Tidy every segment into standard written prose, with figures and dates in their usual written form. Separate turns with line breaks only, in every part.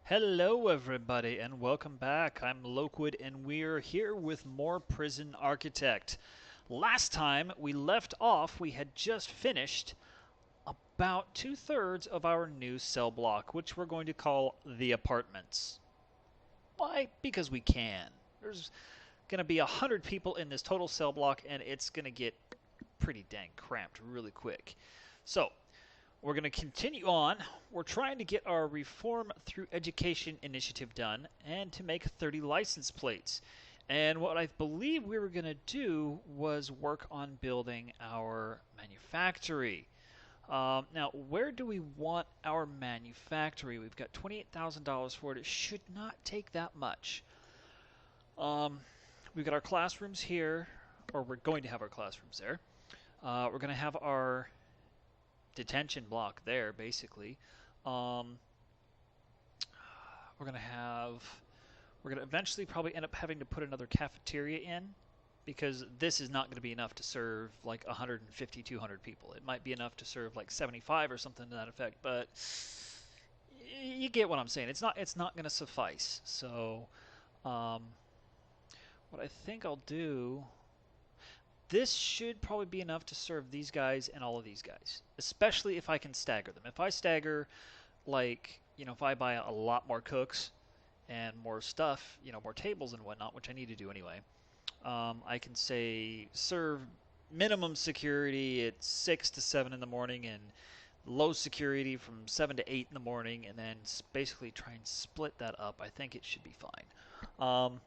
Hello, everybody, and welcome back. I'm LoQuid, and we're here with more Prison Architect. Last time we left off, we had just finished about two-thirds of our new cell block, which we're going to call the apartments. Why? Because we can. There's going to be 100 people in this total cell block, and it's going to get pretty dang cramped really quick. So, we're going to continue on. We're trying to get our Reform Through Education initiative done and to make 30 license plates. And what I believe we were going to do was work on building our manufactory. Now, where do we want our manufactory? We've got $28,000 for it. It should not take that much. Um, we've got our classrooms here, or we're going to have our classrooms there. We're going to have our detention block there, basically. Um, we're going to eventually probably end up having to put another cafeteria in because this is not going to be enough to serve like 150, 200 people. It might be enough to serve like 75 or something to that effect, but you get what I'm saying. It's not going to suffice. So, um, what I think I'll do, this should probably be enough to serve these guys and all of these guys, especially if I can stagger them. If I stagger, like, if I buy a lot more cooks and more stuff, more tables and whatnot, which I need to do anyway, I can say serve minimum security at 6 to 7 in the morning and low security from 7 to 8 in the morning, and then basically try and split that up. I think it should be fine.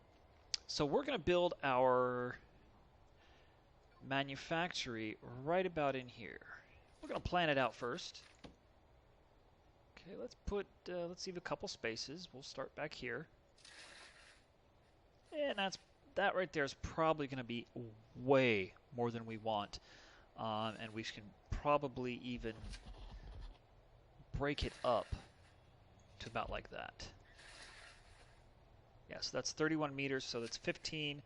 So we're going to build our manufactory right about in here. We're going to plan it out first. Okay, let's leave a couple spaces. We'll start back here. And that right there is probably going to be way more than we want. And we can probably even break it up to about like that. Yeah, so that's 31 meters, so that's 15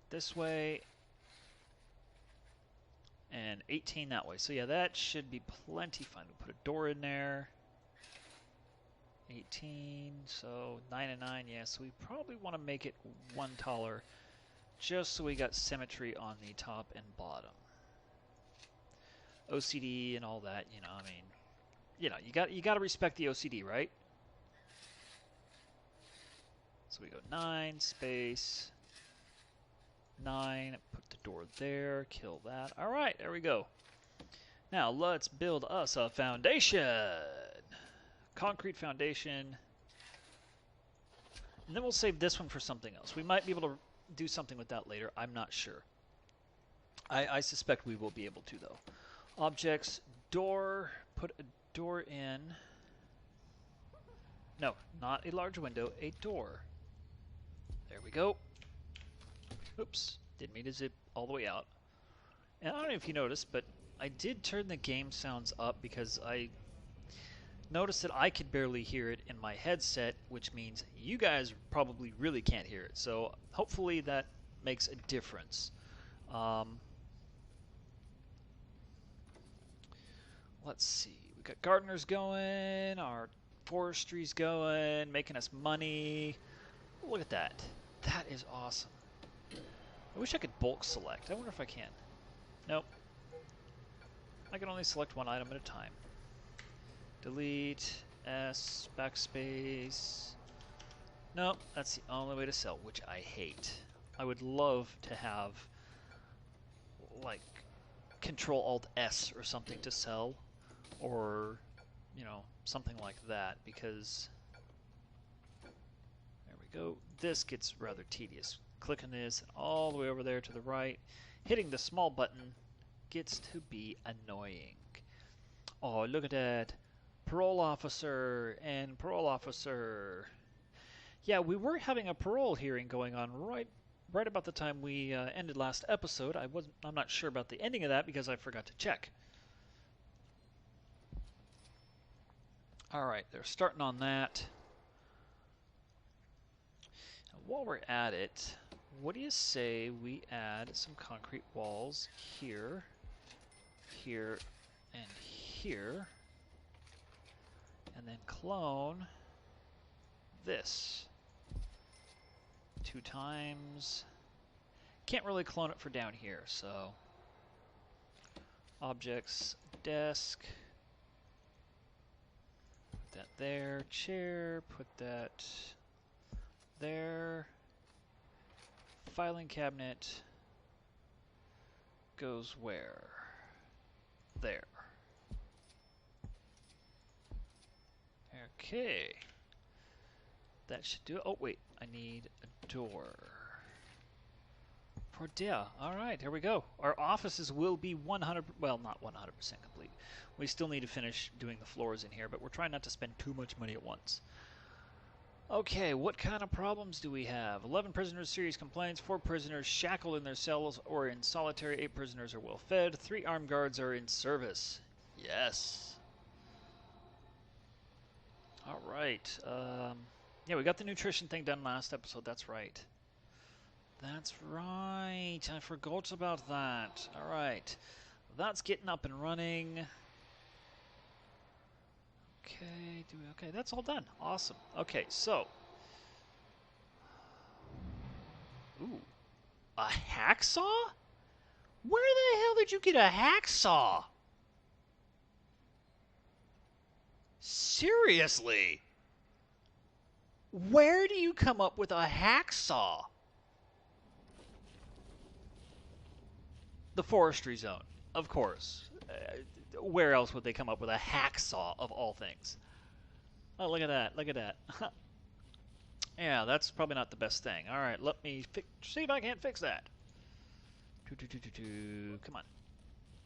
this way and 18 that way. So yeah, that should be plenty fine. We'll put a door in there. 18, so 9 and 9, yeah, so we probably want to make it one taller just so we got symmetry on the top and bottom. OCD and all that, I mean, you got to respect the OCD, right? So we go 9 space 9, put the door there, kill that. All right, there we go. Now let's build us a foundation. Concrete foundation. And then we'll save this one for something else. We might be able to do something with that later. I'm not sure. I suspect we will be able to, though. Objects, door, put a door in. No, not a large window, a door. There we go. Oops, didn't mean to zip all the way out. And I don't know if you noticed, but I did turn the game sounds up because I noticed that I could barely hear it in my headset, which means you guys probably really can't hear it. So hopefully that makes a difference. Let's see. We got gardeners going, our forestry's going, making us money. Look at that. That is awesome. I wish I could bulk select. I wonder if I can. Nope. I can only select one item at a time. Delete, S, backspace. Nope, that's the only way to sell, which I hate. I would love to have, like, Control-Alt-S or something to sell, or, something like that, because, there we go. This gets rather tedious. Clicking this all the way over there to the right, hitting the small button gets to be annoying. Oh, look at that. Parole officer and parole officer. Yeah, we were having a parole hearing going on right about the time we ended last episode. I'm not sure about the ending of that because I forgot to check. All right, they're starting on that. And while we're at it, what do you say we add some concrete walls here, here, and here, and then clone this. 2 times. Can't really clone it for down here, so objects, desk, put that there, chair, put that there, filing cabinet goes where? There. Okay. That should do it. Oh, wait. I need a door. For dear. Alright, here we go. Our offices will be 100... Well, not 100% complete. We still need to finish doing the floors in here, but we're trying not to spend too much money at once. Okay, what kind of problems do we have? 11 prisoners, serious complaints. 4 prisoners shackled in their cells or in solitary. 8 prisoners are well fed. 3 armed guards are in service. Yes. Alright. Yeah, we got the nutrition thing done last episode. That's right. That's right. I forgot about that. Alright. That's getting up and running. Okay, okay, that's all done. Awesome. Okay, so. Ooh. A hacksaw? Where the hell did you get a hacksaw? Seriously? Where do you come up with a hacksaw? The forestry zone, of course. Where else would they come up with a hacksaw, of all things? Oh, look at that. Look at that. Yeah, that's probably not the best thing. All right, let me see if I can't fix that. Come on.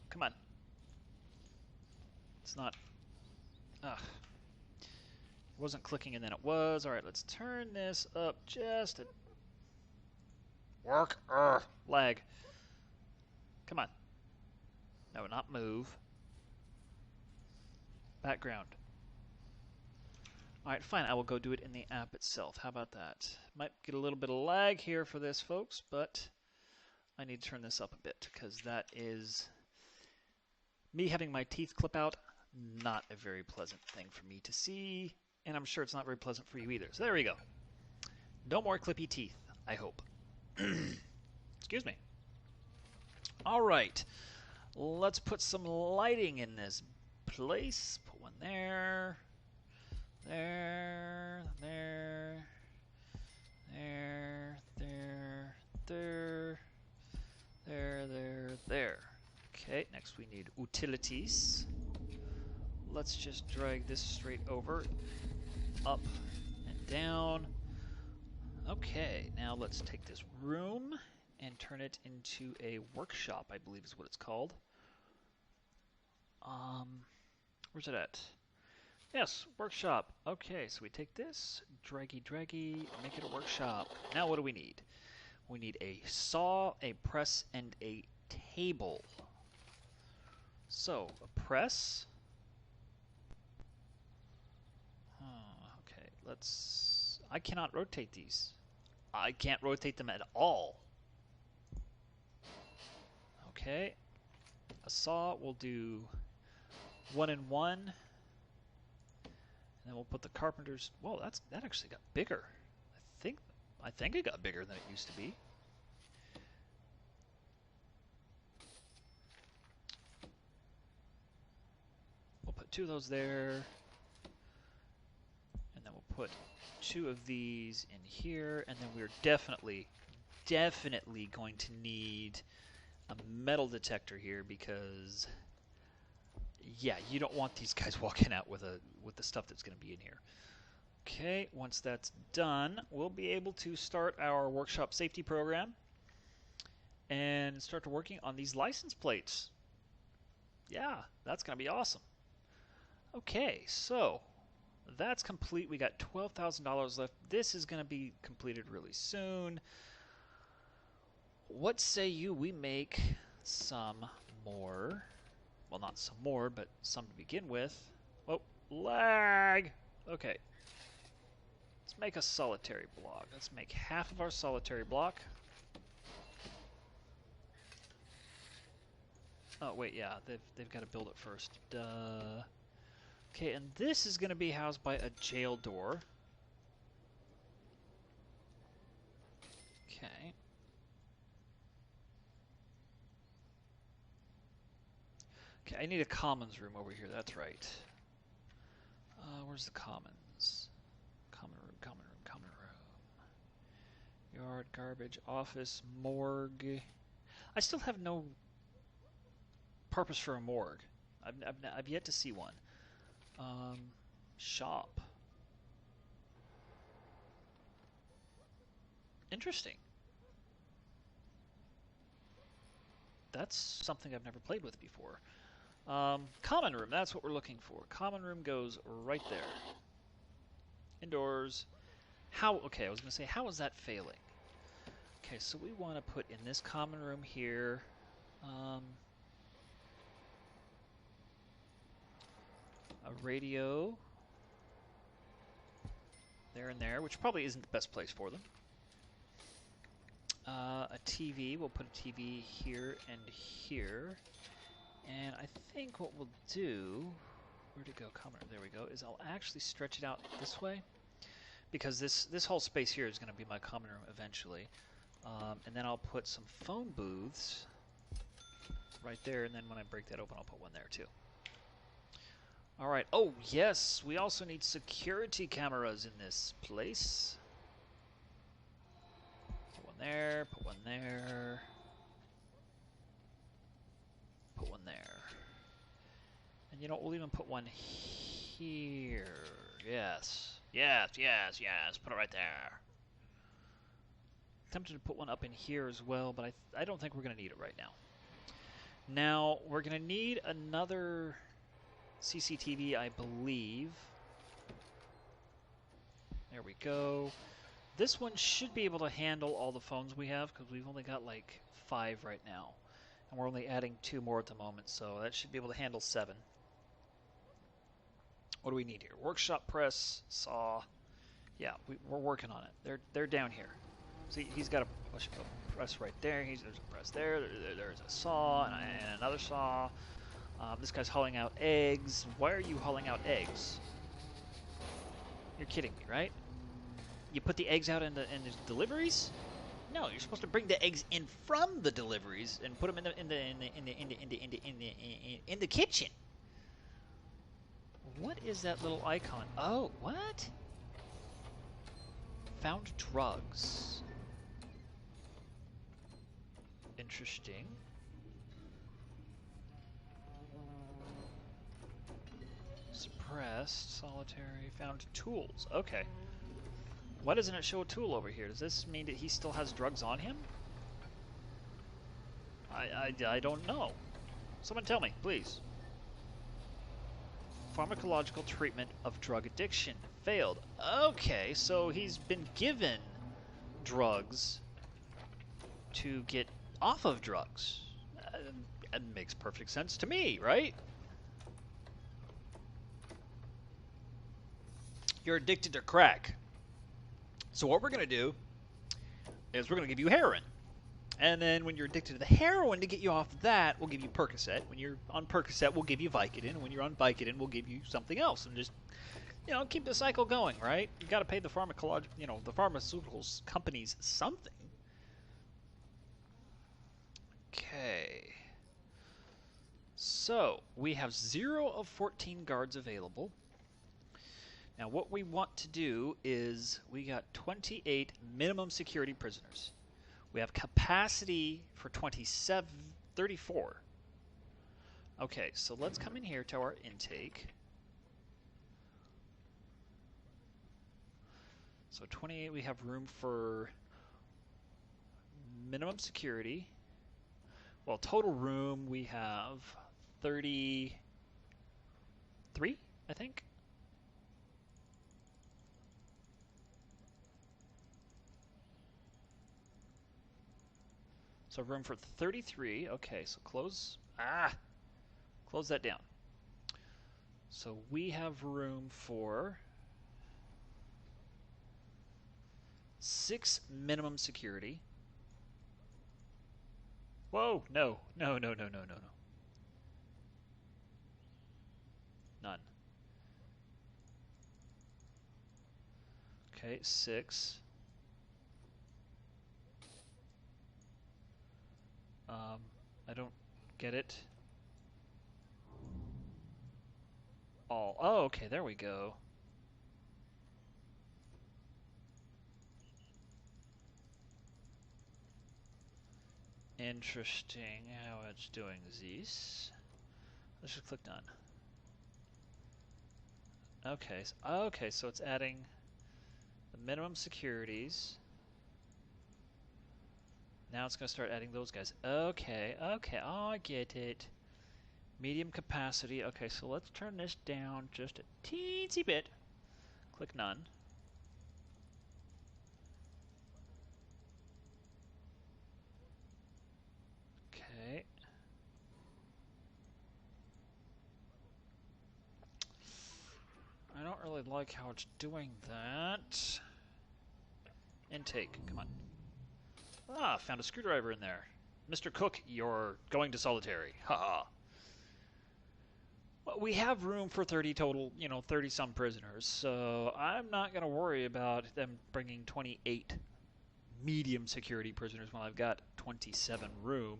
Come on. It's not... Ugh. It wasn't clicking and then it was. All right, let's turn this up just a... Work. Lag. Come on. No, not move. Background. Alright, fine. I will go do it in the app itself. How about that? Might get a little bit of lag here for this, folks, but I need to turn this up a bit because that is me having my teeth clip out. Not a very pleasant thing for me to see, and I'm sure it's not very pleasant for you either. So there we go. No more clippy teeth, I hope. Excuse me. Alright. Let's put some lighting in this place. Put one there. There. Okay, next we need utilities. Let's just drag this straight over. Up and down. Okay, now let's take this room and turn it into a workshop, I believe is what it's called. Where's it at? Yes, workshop. Okay, so we take this, draggy, make it a workshop. Now what do we need? We need a saw, a press, and a table. So, a press. Okay, let's... I cannot rotate these. I can't rotate them at all. Okay. A saw will do 1 and 1. And then we'll put the carpenter's... Whoa, that actually got bigger. I think it got bigger than it used to be. We'll put 2 of those there. And then we'll put 2 of these in here. And then we're definitely going to need a metal detector here because... Yeah, you don't want these guys walking out with the stuff that's going to be in here. Okay, once that's done, we'll be able to start our workshop safety program and start working on these license plates. Yeah, that's going to be awesome. Okay, so that's complete. We got $12,000 left. This is going to be completed really soon. What say you we make some more... Well, not some more, but some to begin with. Oh, lag! Okay. Let's make a solitary block. Let's make half of our solitary block. Oh, wait, yeah. They've got to build it first. Duh. Okay, and this is going to be housed by a jail door. Okay. Okay, I need a commons room over here. That's right. Where's the commons? Common room, common room, common room. Yard, garbage, office, morgue. I still have no purpose for a morgue. I've yet to see one. Shop. Interesting. That's something I've never played with before. Common room, that's what we're looking for. Common room goes right there. Indoors. Okay, I was going to say, how is that failing? Okay, so we want to put in this common room here. A radio. There and there, which probably isn't the best place for them. A TV, we'll put a TV here and here. And I think what we'll do, where'd it go? Common room, there we go, is I'll actually stretch it out this way. Because this whole space here is going to be my common room eventually. And then I'll put some phone booths right there, and then when I break that open, I'll put one there too. All right. Oh, yes, we also need security cameras in this place. Put one there, put one there. Put one there. And you know, we'll even put one here. Yes. Yes, yes, yes. Put it right there. Tempted to put one up in here as well, but I don't think we're going to need it right now. Now, we're going to need another CCTV, I believe. There we go. This one should be able to handle all the phones we have, because we've only got like 5 right now. And we're only adding 2 more at the moment, so that should be able to handle 7. What do we need here? Workshop press, saw. Yeah, we're working on it. They're down here. See, he's got a press right there. There's a press there. There's a saw and another saw. This guy's hauling out eggs. Why are you hauling out eggs? You're kidding me, right? You put the eggs out in the deliveries? No, you're supposed to bring the eggs in from the deliveries and put them in the kitchen. What is that little icon? Oh, what? Found drugs. Interesting. Suppressed, solitary, found tools. Okay. Why doesn't it show a tool over here? Does this mean that he still has drugs on him? I don't know. Someone tell me, please. Pharmacological treatment of drug addiction. Failed. Okay, so he's been given drugs to get off of drugs. That makes perfect sense to me, right? You're addicted to crack. So what we're going to do is we're going to give you heroin. And then when you're addicted to the heroin, to get you off that, we'll give you Percocet. When you're on Percocet, we'll give you Vicodin. And when you're on Vicodin, we'll give you something else. And just, keep the cycle going, right? You got to pay the the pharmaceuticals companies something. Okay. So we have 0 of 14 guards available. Now what we want to do is we got 28 minimum security prisoners. We have capacity for 34. Okay, so let's come in here to our intake. So 28, we have room for minimum security. Well, total room we have 33, I think. So room for 33. Okay, so close that down. So we have room for 6 minimum security. Whoa, no. None. Okay, 6. I don't get it. All. Oh, okay, there we go. Interesting how it's doing this. Let's just click done. Okay, so it's adding the minimum securities. Now it's going to start adding those guys. Okay, oh, I get it. Medium capacity. Okay, so let's turn this down just a teensy bit. Click none. Okay. I don't really like how it's doing that. Intake, come on. Ah, found a screwdriver in there. Mr. Cook, you're going to solitary. Ha-ha. Well, we have room for 30 total, 30-some prisoners, so I'm not going to worry about them bringing 28 medium security prisoners when I've got 27 room.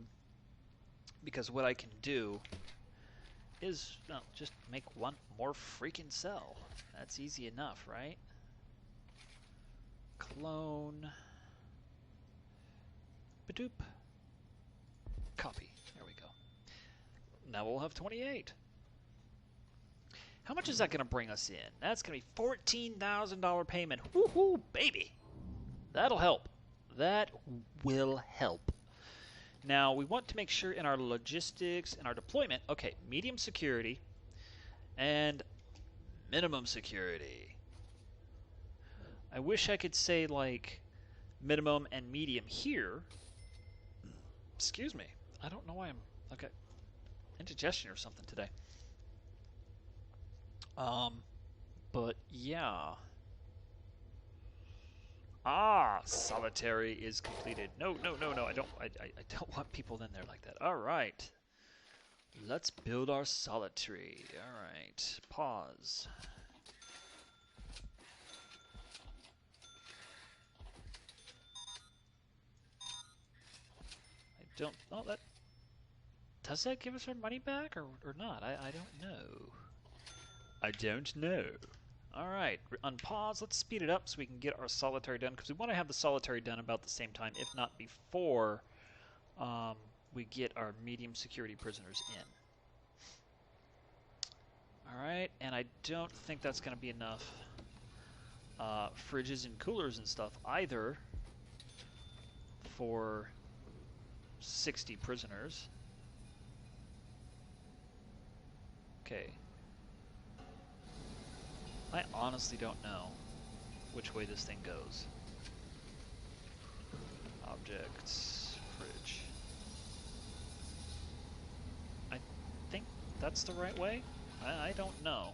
Because what I can do is, well, just make one more freaking cell. That's easy enough, right? Clone. Badoop. Copy. There we go. Now we'll have 28. How much is that going to bring us in? That's going to be $14,000 payment. Woohoo, baby! That'll help. That will help. Now, we want to make sure in our logistics and our deployment, okay, medium security and minimum security. I wish I could say, like, minimum and medium here. Excuse me. I don't know why I've got indigestion or something today. But yeah. Ah, solitary is completed. No, I don't want people in there like that. All right. Let's build our solitary. All right. Pause. Oh, that... Does that give us our money back or not? I don't know. I don't know. Alright, unpause. Let's speed it up so we can get our solitary done, because we want to have the solitary done about the same time, if not before we get our medium security prisoners in. Alright, and I don't think that's going to be enough fridges and coolers and stuff either for 60 prisoners. Okay. I honestly don't know which way this thing goes. Objects, fridge. I think that's the right way? I don't know.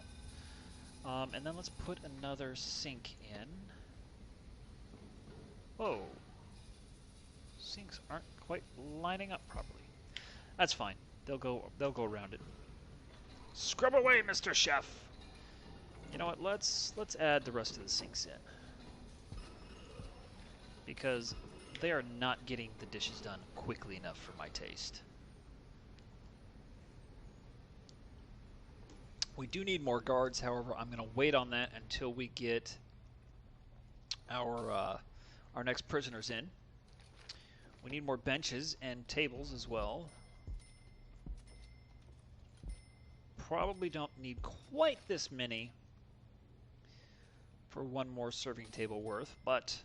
And then let's put another sink in. Whoa. Sinks aren't quite lining up properly. That's fine. They'll go around it. Scrub away, Mr. Chef! You know what, let's add the rest of the sinks in. Because they are not getting the dishes done quickly enough for my taste. We do need more guards, however, I'm going to wait on that until we get our next prisoners in. We need more benches and tables as well. Probably don't need quite this many for one more serving table worth, but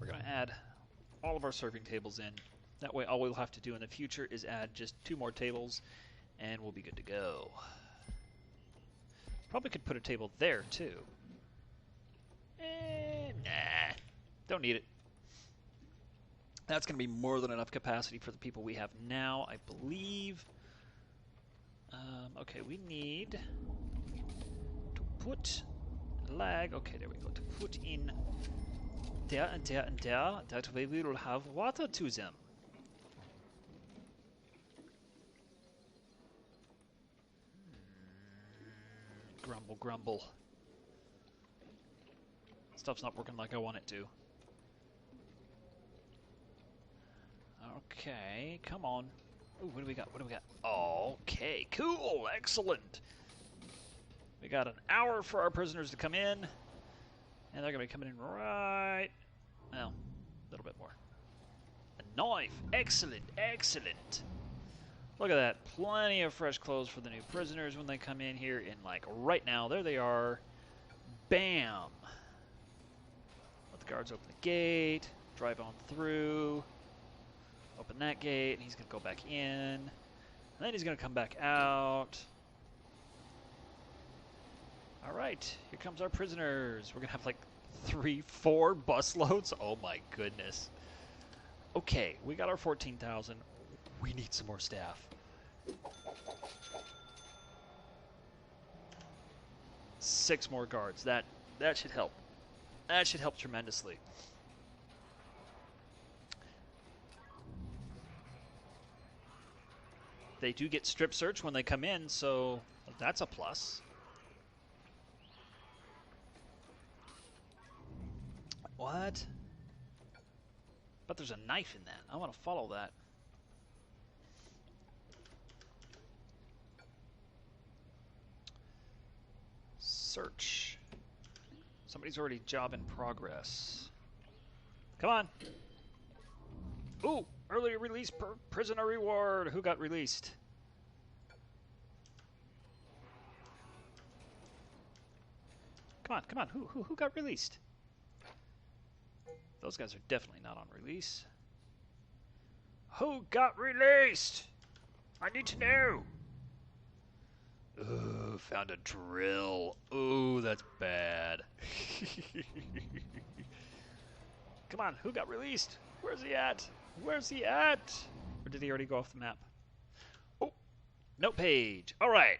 we're going to add all of our serving tables in. That way all we'll have to do in the future is add just 2 more tables and we'll be good to go. Probably could put a table there too. Nah, don't need it. That's going to be more than enough capacity for the people we have now, I believe. Okay, we need to put lag. Okay, there we go. To put in there and there and there. That way we will have water to them. Grumble, grumble. Stuff's not working like I want it to. Okay, come on. Ooh, what do we got? What do we got? Okay, cool, excellent. We got an hour for our prisoners to come in, and they're gonna be coming in right, well, a little bit more. A knife, excellent, excellent. Look at that, plenty of fresh clothes for the new prisoners when they come in here, and like right now, there they are. Bam! Let the guards open the gate, drive on through. Open that gate, and he's going to go back in. And then he's going to come back out. Alright, here comes our prisoners. We're going to have like 3-4 busloads. Oh my goodness. Okay, we got our 14,000. We need some more staff. 6 more guards. That should help. That should help tremendously. They do get strip search when they come in, so that's a plus. What? But there's a knife in that. I want to follow that. Search. Somebody's already job in progress. Come on. Ooh, early release prisoner reward. Who got released? Come on, come on. Who got released? Those guys are definitely not on release. Who got released? I need to know. Ooh, found a drill. Ooh, that's bad. Come on, who got released? Where's he at? Where's he at? Or did he already go off the map? Oh, note page. All right.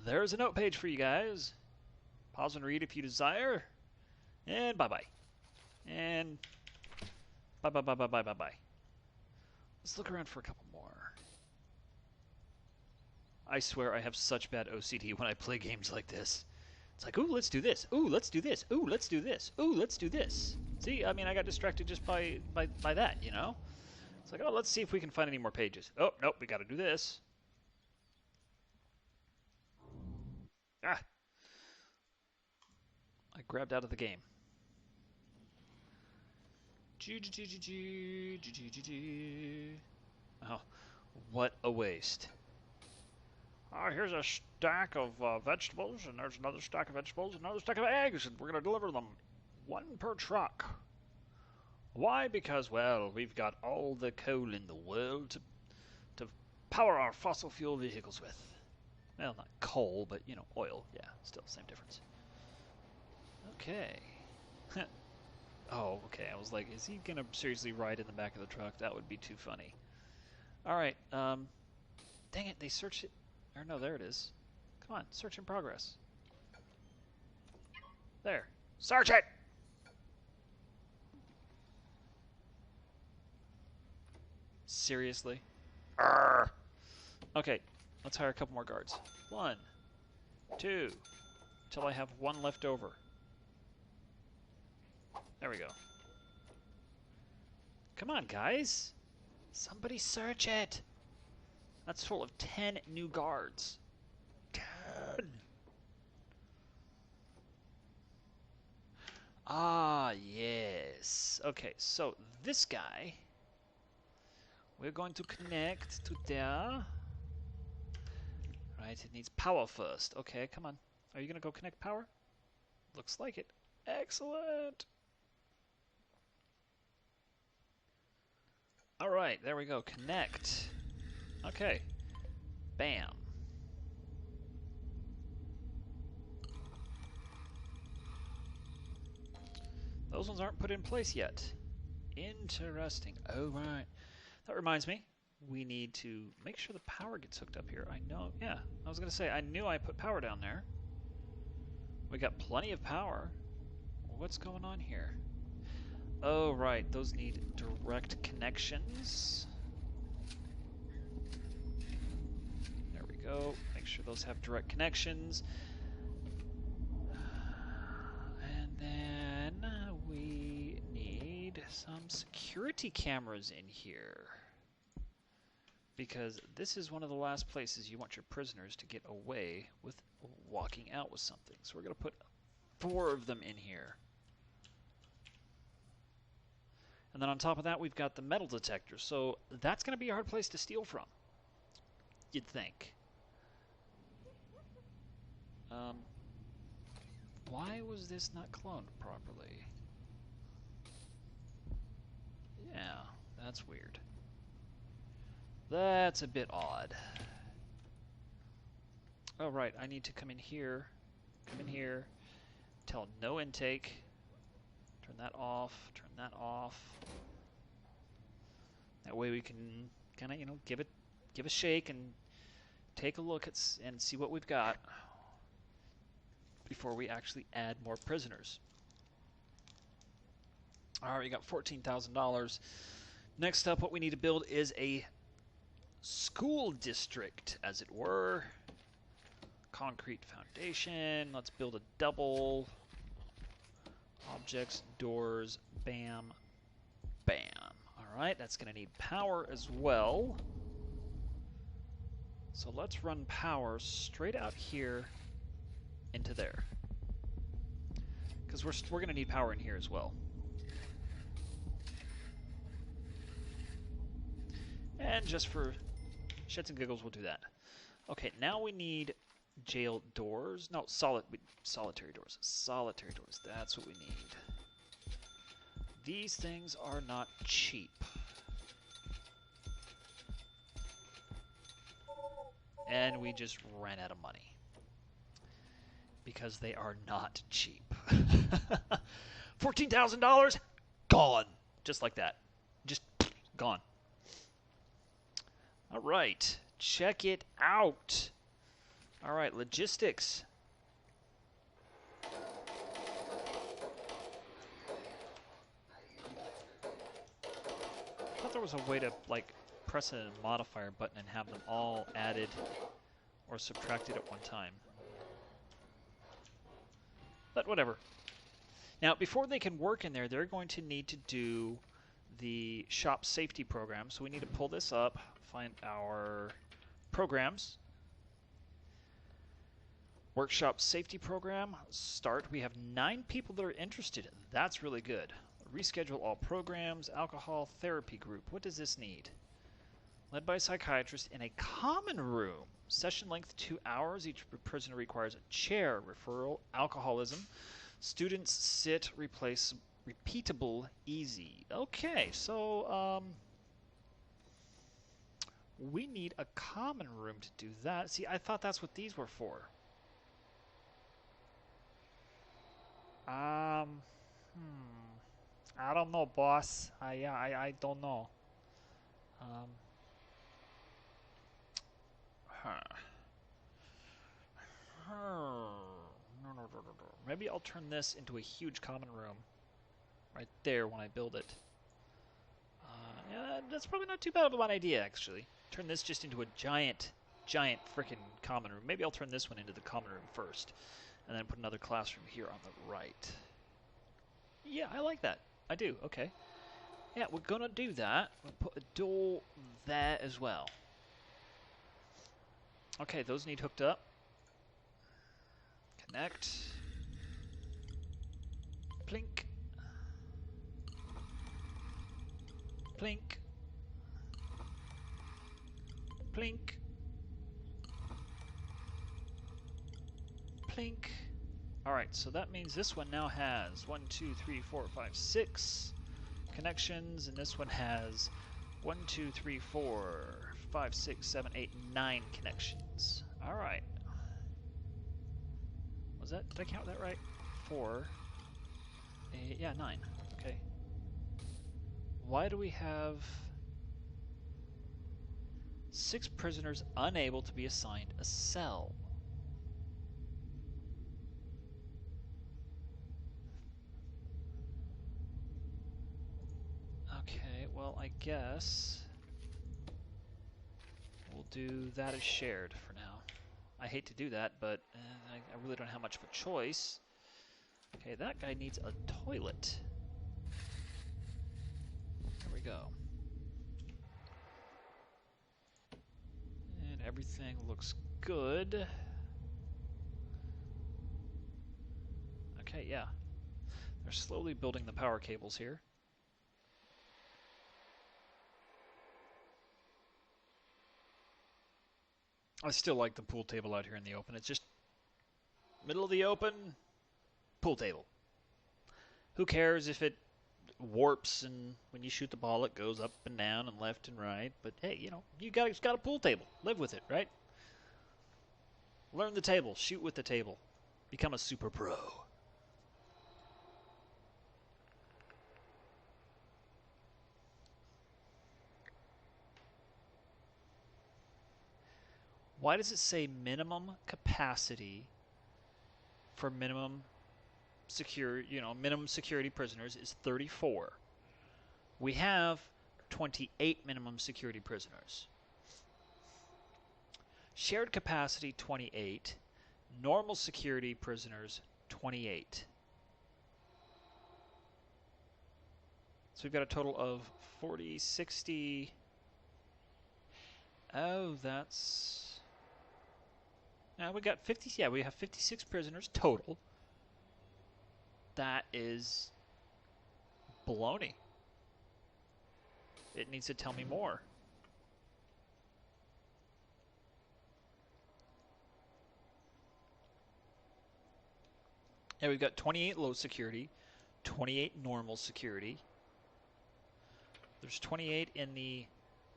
There's a note page for you guys. Pause and read if you desire. And bye-bye. And bye-bye. Let's look around for a couple more. I swear I have such bad OCD when I play games like this. It's like, ooh, let's do this. Ooh, let's do this. Ooh, let's do this. Ooh, let's do this. See, I mean, I got distracted just by that, you know? It's like, oh, let's see if we can find any more pages. Oh, nope, we got to do this. Ah. I grabbed out of the game. Oh, what a waste. Here's a stack of vegetables, and there's another stack of vegetables, and another stack of eggs, and we're going to deliver them. 1 per truck. Why? Because, well, we've got all the coal in the world to power our fossil fuel vehicles with. Well, not coal, but, you know, oil. Yeah, still, same difference. Okay. Oh, okay. I was like, is he going to seriously ride in the back of the truck? That would be too funny. All right. Dang it, they searched it. Or no, there it is. Come on, search in progress. There. Search it! Seriously? Arrgh. Okay, let's hire a couple more guards. 1, 2, till I have 1 left over. There we go. Come on, guys. Somebody search it. That's full of 10 new guards. 10. Ah, yes. Okay, so this guy, we're going to connect to there. Right, it needs power first. Okay, come on. Are you going to go connect power? Looks like it. Excellent. All right, there we go. Connect. Okay. Bam. Those ones aren't put in place yet. Interesting. Oh, right. That reminds me. We need to make sure the power gets hooked up here. I know. Yeah, I was going to say, I knew I put power down there. We got plenty of power. What's going on here? Oh, right. Those need direct connections. There we go. Make sure those have direct connections. And then we need some security cameras in here. Because this is one of the last places you want your prisoners to get away with walking out with something. So we're going to put 4 of them in here. And then on top of that, we've got the metal detector. So that's going to be a hard place to steal from, you'd think. Why was this not cloned properly? Yeah, that's weird. That's a bit odd. Oh, right, I need to come in here, tell no intake, turn that off, turn that off. That way we can kind of, you know, give a shake and take a look at and see what we've got before we actually add more prisoners. All right, we got $14,000. Next up, what we need to build is a school district, as it were. Concrete foundation. Let's build a double. Objects, doors, bam, bam. All right, that's going to need power as well. So let's run power straight out here into there. Because we're going to need power in here as well. And just for shits and giggles, we'll do that. Okay, now we need jail doors. No, solitary doors. Solitary doors. That's what we need. These things are not cheap. And we just ran out of money. Because they are not cheap. $14,000 gone. Just like that. Just gone. All right. Check it out. All right, logistics. I thought there was a way to like press a modifier button and have them all added or subtracted at one time. But whatever. Now, before they can work in there, they're going to need to do the shop safety program. So we need to pull this up, find our programs. Workshop safety program, start. We have 9 people that are interested. That's really good. Reschedule all programs, alcohol therapy group. What does this need? Led by a psychiatrist in a common room. Session length 2 hours. Each prisoner requires a chair. Referral, alcoholism. Students sit, replace, repeatable, easy. Okay, so we need a common room to do that. See, I thought that's what these were for. I don't know, boss. I don't know. Maybe I'll turn this into a huge common room right there when I build it. Yeah, that's probably not too bad of an idea, actually. Turn this just into a giant frickin' common room. Maybe I'll turn this one into the common room first, and then put another classroom here on the right. Yeah, I like that. I do. Okay. Yeah, we're gonna do that. We'll put a door there as well. Okay, those need hooked up. Connect. Plink. Plink. Plink. Plink. Alright, so that means this one now has 1, 2, 3, 4, 5, 6 connections, and this one has 1, 2, 3, 4, 5, 6, 7, 8, 9 connections. Alright. Was that, did I count that right? 4, 8, yeah, 9. Okay. Why do we have 6 prisoners unable to be assigned a cell? Okay, well, I guess we'll do that as shared for now. I hate to do that, but I really don't have much of a choice. Okay, that guy needs a toilet. go. And everything looks good. Okay, yeah. They're slowly building the power cables here. I still like the pool table out here in the open. It's just middle of the open, pool table. Who cares if it warps and when you shoot the ball it goes up and down and left and right? But hey, you know, you got a pool table. Live with it, right? Learn the table. Shoot with the table. Become a super pro. Why does it say minimum capacity for minimum security prisoners is 34? We have 28 minimum security prisoners. Shared capacity 28, normal security prisoners 28. So we've got a total of 40, 60. Oh, that's... Now we got 50, yeah, we have 56 prisoners total. That is baloney. It needs to tell me more. Yeah, we've got 28 low security, 28 normal security. There's 28 in the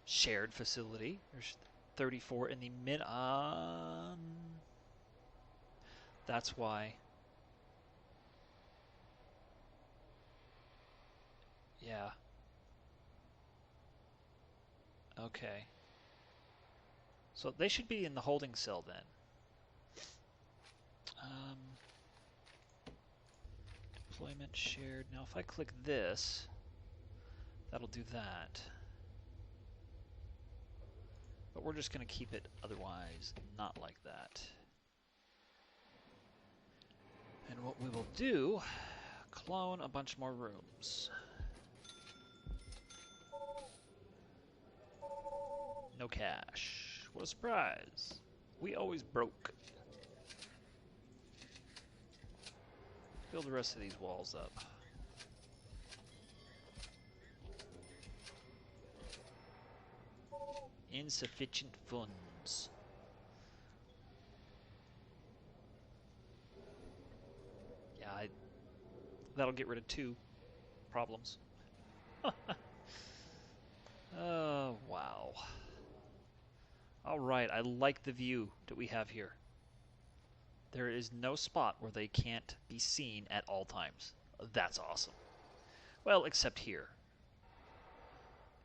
shared facility. There's 34 in the mid. That's why. Yeah. Okay. So they should be in the holding cell then. Deployment shared. Now if I click this, that'll do that. But we're just going to keep it otherwise not like that. And what we will do, clone a bunch more rooms. No cash. What a surprise. We always broke. Build the rest of these walls up. Insufficient funds. Yeah, that'll get rid of 2 problems. Oh, wow. All right, I like the view that we have here. There is no spot where they can't be seen at all times. That's awesome. Well, except here.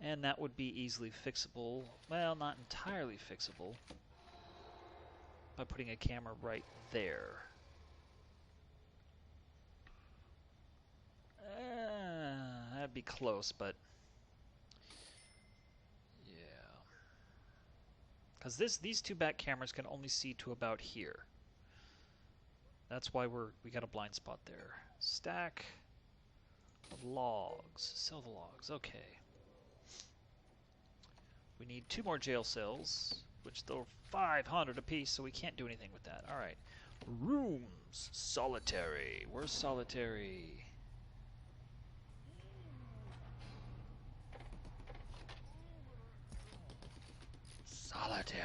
And that would be easily fixable. Well, not entirely fixable. By putting a camera right there. That'd be close, but... yeah. Because these 2 back cameras can only see to about here. That's why we got a blind spot there. Stack of logs. Sell the logs. Okay. We need 2 more jail cells, which they're 500 apiece, so we can't do anything with that. All right. Rooms. Solitary. Where's solitary? Solitary.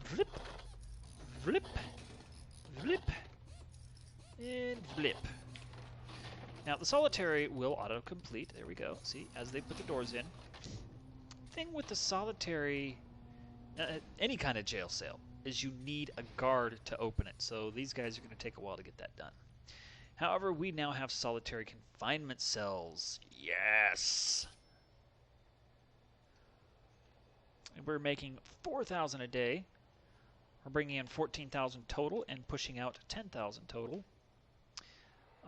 Flip. Flip. Flip. And flip. Now, the solitary will auto-complete. There we go. See, as they put the doors in. Thing with the solitary, any kind of jail cell, is you need a guard to open it. So these guys are going to take a while to get that done. However, we now have solitary confinement cells. Yes! And we're making 4,000 a day. We're bringing in 14,000 total and pushing out 10,000 total.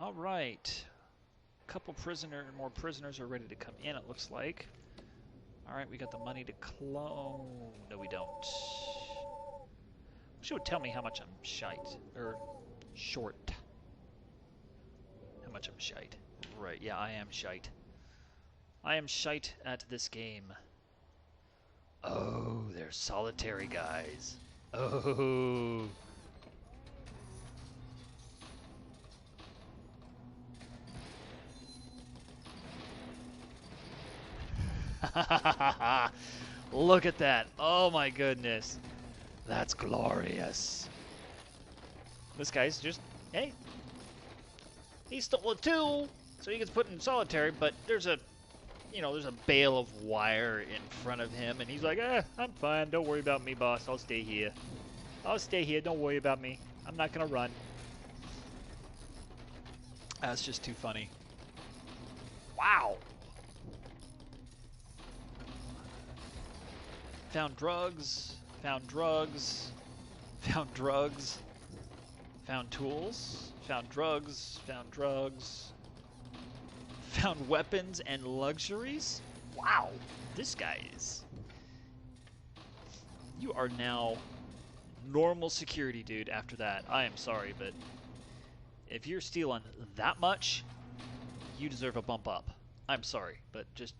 All right. A couple more prisoners are ready to come in, it looks like. All right, we got the money to clone. No, we don't. Wish it would tell me how much I'm shite. Or short. How much I'm shite. Right, yeah, I am shite. I am shite at this game. Oh, they're solitary guys. Oh. Look at that. Oh my goodness. That's glorious. This guy's just, hey, he stole a tool, so he gets put in solitary, but there's a, there's a bale of wire in front of him, and he's like, I'm fine. Don't worry about me, boss. I'll stay here. I'll stay here. Don't worry about me. I'm not going to run. That's just too funny. Wow. Found drugs. Found drugs. Found drugs. Found tools. Found drugs. Found drugs. Found weapons and luxuries? Wow. This guy is... You are now normal security, dude, after that. I am sorry, but if you're stealing that much, you deserve a bump up. I'm sorry, but just,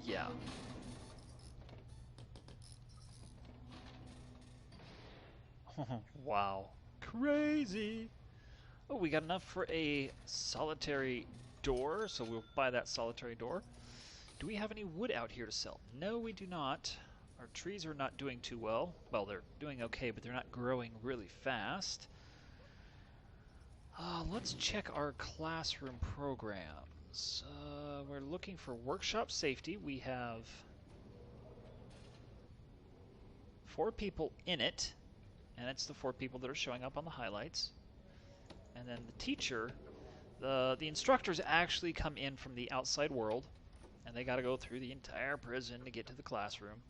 yeah. Wow. Crazy. Oh, we got enough for a solitary door, so we'll buy that solitary door. Do we have any wood out here to sell? No, we do not. Our trees are not doing too well. Well, they're doing okay, but they're not growing really fast. Let's check our classroom programs. We're looking for workshop safety. We have 4 people in it, and it's the 4 people that are showing up on the highlights. And then the teacher, the instructors actually come in from the outside world, and they got to go through the entire prison to get to the classroom,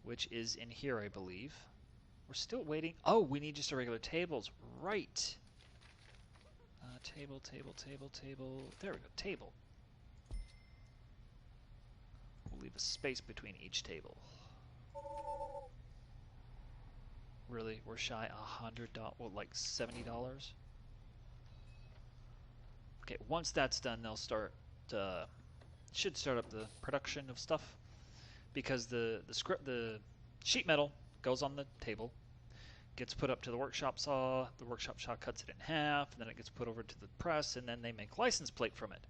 which is in here, I believe. We're still waiting. Oh, we need just a regular tables. Right. Table, table, table, table. There we go. Table. We'll leave a space between each table. Really? We're shy $100. Well, like $70? Okay, once that's done, they'll start, should start up the production of stuff, because the sheet metal goes on the table, gets put up to the workshop saw cuts it in half, and then it gets put over to the press, and then they make license plate from it.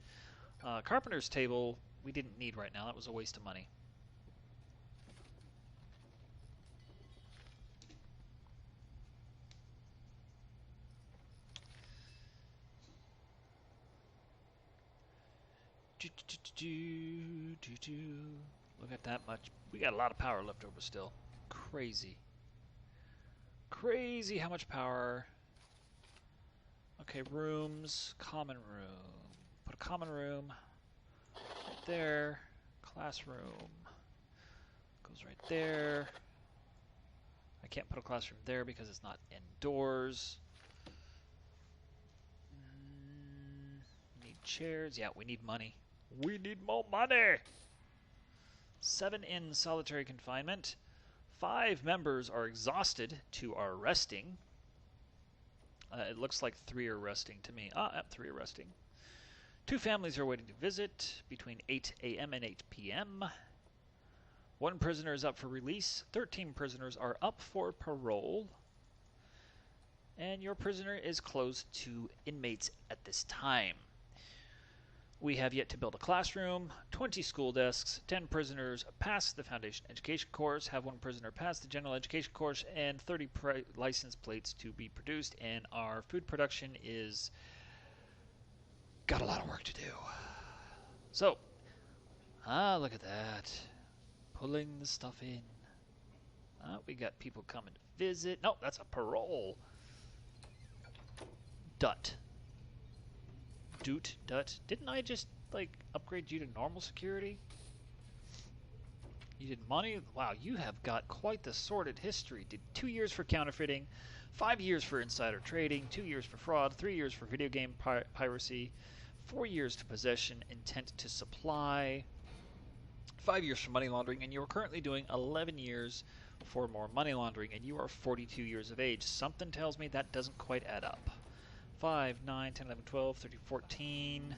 Carpenter's table, we didn't need right now. That was a waste of money. Look at that much. We got a lot of power left over still. Crazy. Crazy how much power. Okay, rooms. Common room. Put a common room right there. Classroom. Goes right there. I can't put a classroom there because it's not indoors. Need chairs. Yeah, we need money. We need more money! 7 in solitary confinement. 5 members are exhausted to are resting. It looks like 3 are resting to me. 3 are resting. 2 families are waiting to visit between 8 a.m. and 8 p.m. 1 prisoner is up for release. 13 prisoners are up for parole. And your prisoner is closed to inmates at this time. We have yet to build a classroom, 20 school desks, 10 prisoners pass the foundation education course, have 1 prisoner pass the general education course, and 30 license plates to be produced, and our food production is got a lot of work to do. So, look at that. Pulling the stuff in. We got people coming to visit. No, that's a parole. Dut. Dut. Didn't I just, like, upgrade you to normal security? You did money? Wow, you have got quite the sordid history. Did 2 years for counterfeiting, 5 years for insider trading, 2 years for fraud, 3 years for video game piracy, 4 years to possession, intent to supply, 5 years for money laundering, and you are currently doing 11 years for more money laundering, and you are 42 years of age. Something tells me that doesn't quite add up. 5, 9, 10, 11, 12, 13, 14,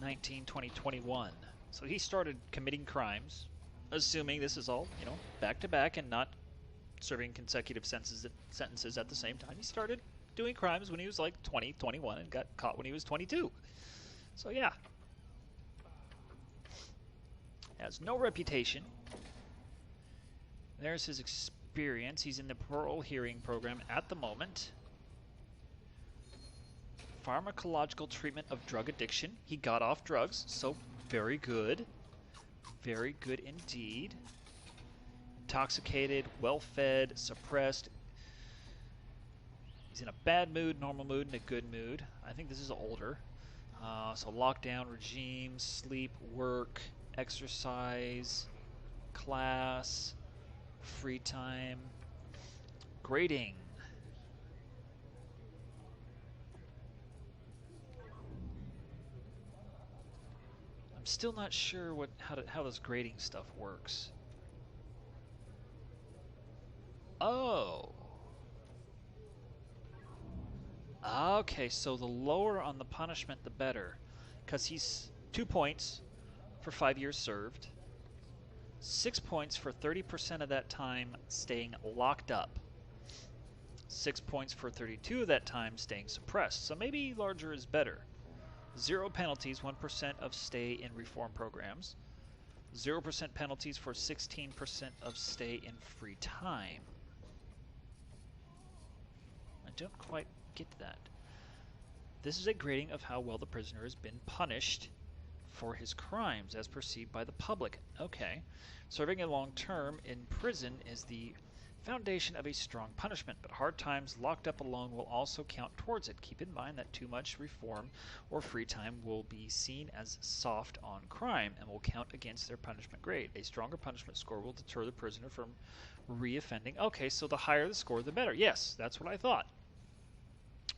19, 20, 21. So he started committing crimes, assuming this is all, back to back and not serving consecutive sentences at the same time. He started doing crimes when he was like 20, 21 and got caught when he was 22. So yeah. Has no reputation. There's his experience. He's in the parole hearing program at the moment. Pharmacological treatment of drug addiction. He got off drugs, so very good. Very good indeed. Intoxicated, well-fed, suppressed. He's in a bad mood, normal mood, and a good mood. I think this is older. So lockdown regime, sleep, work, exercise, class, free time, grading. I'm still not sure how this grading stuff works. Oh. Okay, so the lower on the punishment, the better. Because he's 2 points for 5 years served. 6 points for 30% of that time staying locked up. 6 points for 32 of that time staying suppressed. So maybe larger is better. 0 penalties, 1% of stay in reform programs. 0% penalties for 16% of stay in free time. I don't quite get that. This is a grading of how well the prisoner has been punished for his crimes as perceived by the public. Okay. Serving a long term in prison is the foundation of a strong punishment, but hard times locked up alone will also count towards it. Keep in mind that too much reform or free time will be seen as soft on crime and will count against their punishment grade. A stronger punishment score will deter the prisoner from reoffending. Okay, so the higher the score, the better. Yes, that's what I thought.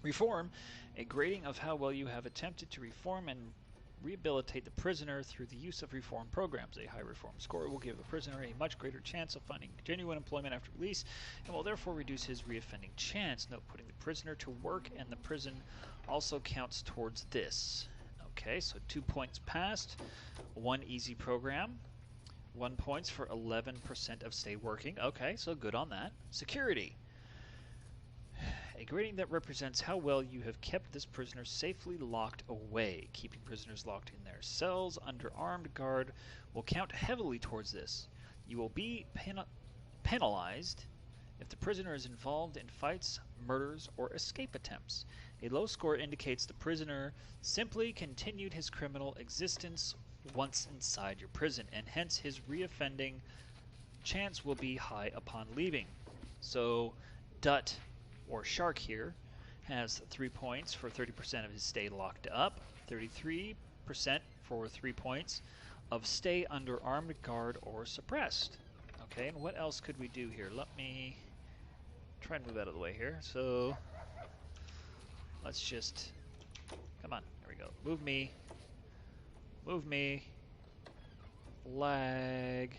Reform, a grading of how well you have attempted to reform and rehabilitate the prisoner through the use of reform programs. A high reform score will give the prisoner a much greater chance of finding genuine employment after release and will therefore reduce his reoffending chance. Note, putting the prisoner to work and the prison also counts towards this. Okay, so 2 points passed, 1 easy program, 1 points for 11% of stay working. Okay, so good on that. Security. A grading that represents how well you have kept this prisoner safely locked away. Keeping prisoners locked in their cells under armed guard will count heavily towards this. You will be penalized if the prisoner is involved in fights, murders, or escape attempts. A low score indicates the prisoner simply continued his criminal existence once inside your prison, and hence his reoffending chance will be high upon leaving. So, Dut or Shark here has 3 points for 30% of his stay locked up, 33% for 3 points of stay under armed guard or suppressed. Okay, and what else could we do here? Let me try and move out of the way here. So let's just, come on, there we go. Move me, lag.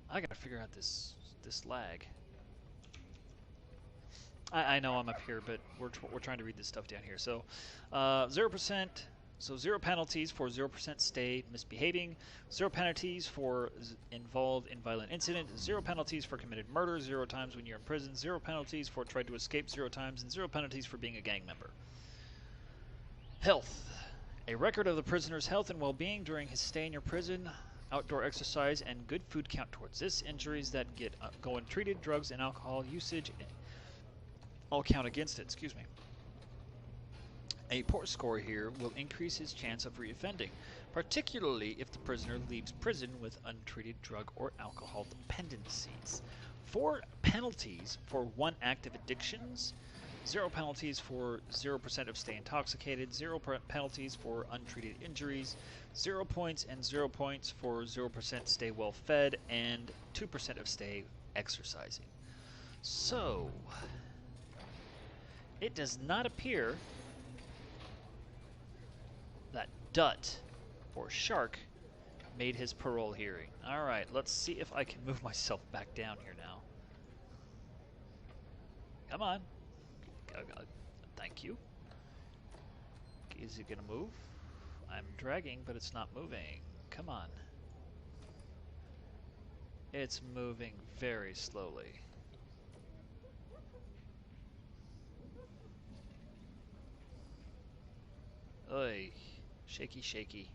I gotta figure out this lag. I know I'm up here, but we're trying to read this stuff down here. So 0%, so 0 penalties for 0% stay misbehaving, 0 penalties for involved in violent incident, 0 penalties for committed murder, 0 times when you're in prison, 0 penalties for tried to escape 0 times, and 0 penalties for being a gang member. Health. A record of the prisoner's health and well-being during his stay in your prison. Outdoor exercise and good food count towards this. Injuries that get go untreated, drugs and alcohol usage all count against it. Excuse me. A poor score here will increase his chance of reoffending, particularly if the prisoner leaves prison with untreated drug or alcohol dependencies. 4 penalties for 1 act of addictions. 0 penalties for 0% of stay intoxicated, 0 penalties for untreated injuries, 0 points and 0 points for 0% stay well fed, and 2% of stay exercising. So, it does not appear that Dut or Shark made his parole hearing. Alright, let's see if I can move myself back down here now. Come on. Thank you. Is it going to move? I'm dragging, but it's not moving. Come on. It's moving very slowly. Oy. Shaky, shaky.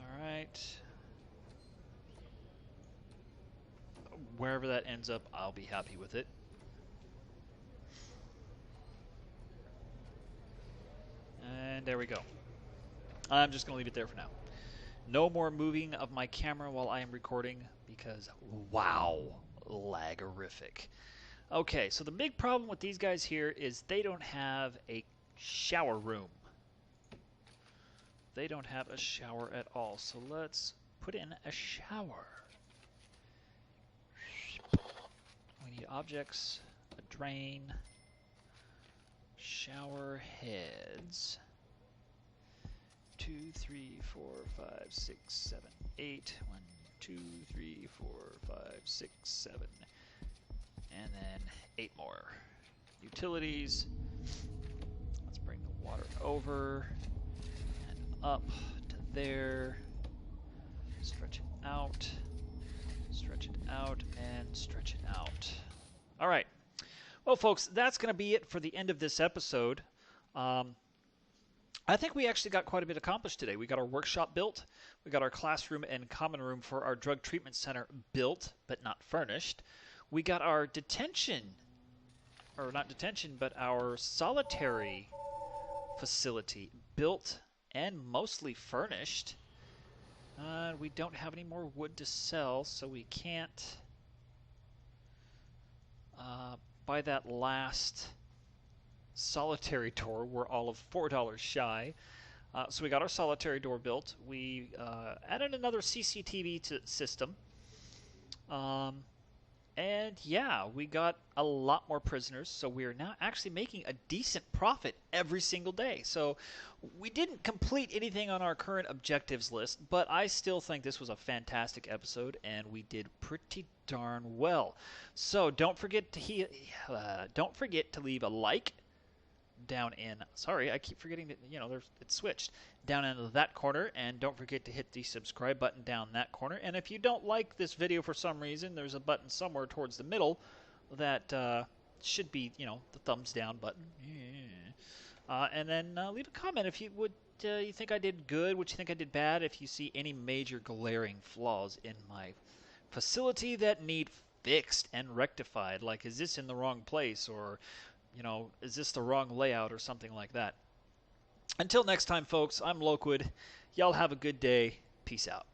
Alright. Wherever that ends up, I'll be happy with it. And there we go. I'm just going to leave it there for now. No more moving of my camera while I am recording because, wow, lagorific. Okay, so the big problem with these guys here is they don't have a shower room. They don't have a shower at all, so let's put in a shower. We need objects, a drain, shower heads. 2, 3, 4, 5, 6, 7, 8. 1, 2, 3, 4, 5, 6, 7. And then 8 more. Utilities. Let's bring the water over and up to there. Stretch it out. Stretch it out and stretch it out. All right. Well, folks, that's going to be it for the end of this episode. I think we actually got quite a bit accomplished today. We got our workshop built. We got our classroom and common room for our drug treatment center built, but not furnished. We got our detention, or not detention, but our solitary facility built and mostly furnished. We don't have any more wood to sell, so we can't buy that last solitary door. We're all of $4 shy. So we got our solitary door built. We added another CCTV system. And yeah, we got a lot more prisoners. So we are now actually making a decent profit every single day. So we didn't complete anything on our current objectives list, but I still think this was a fantastic episode, and we did pretty darn well. So don't forget to leave a like down in, sorry, I keep forgetting that, it's switched down into that corner, and don't forget to hit the subscribe button down that corner. And if you don't like this video for some reason, there's a button somewhere towards the middle that should be, the thumbs down button. And then leave a comment if you would, you think I did good, what you think I did bad, if you see any major glaring flaws in my facility that need fixed and rectified, like is this in the wrong place, or is this the wrong layout or something like that. Until next time, folks, I'm LoQuid. Y'all have a good day. Peace out.